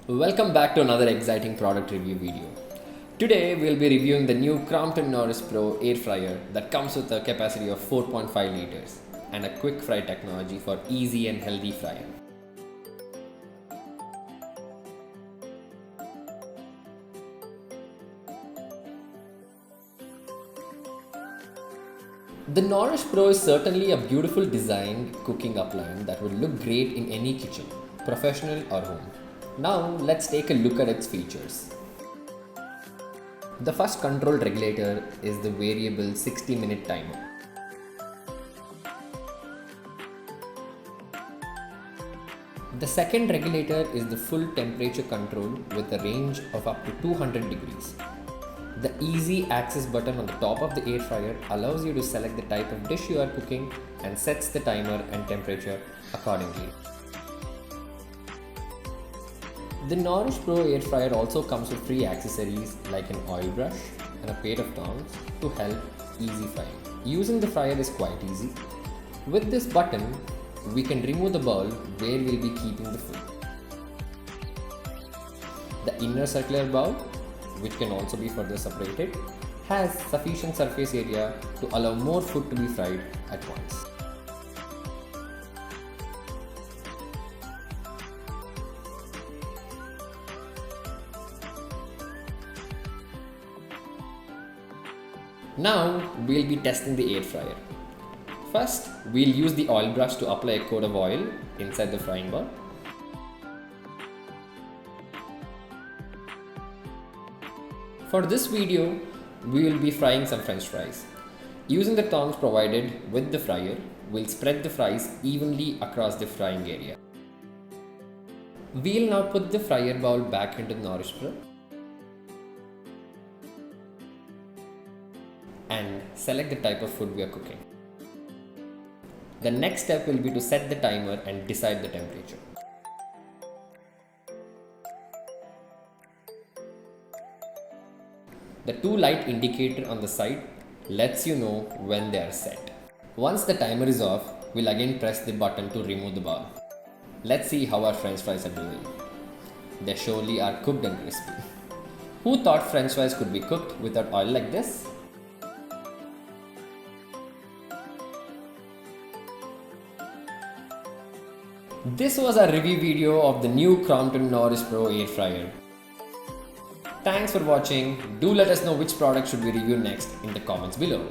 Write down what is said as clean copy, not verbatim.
Welcome back to another exciting product review video. Today we'll be reviewing the new Crompton NourisPro Air Fryer that comes with a capacity of 4.5 liters and a quick fry technology for easy and healthy frying. The NourisPro is certainly a beautiful designed cooking appliance that would look great in any kitchen, professional or home. Now let's take a look at its features. The first control regulator is the variable 60-minute timer. The second regulator is the full temperature control with a range of up to 200 degrees. The easy access button on the top of the air fryer allows you to select the type of dish you are cooking and sets the timer and temperature accordingly. The NourisPro Air Fryer also comes with free accessories like an oil brush and a pair of tongs to help easy frying. Using the fryer is quite easy. With this button, we can remove the bowl where we'll be keeping the food. The inner circular bowl, which can also be further separated, has sufficient surface area to allow more food to be fried at once. Now we'll be testing the air fryer. First, we'll use the oil brush to apply a coat of oil inside the frying bowl. For this video, we will be frying some French fries. Using the tongs provided with the fryer, we'll spread the fries evenly across the frying area. We'll now put the fryer bowl back into the NourisPro and select the type of food we are cooking. The next step will be to set the timer and decide the temperature. The two light indicator on the side lets you know when they are set. Once the timer is off, we'll again press the button to remove the bowl. Let's see how our French fries are doing. They surely are cooked and crispy. Who thought French fries could be cooked without oil like this? This was a review video of the new Crompton NourisPro Air Fryer. Thanks for watching. Do let us know which product should we review next in the comments below.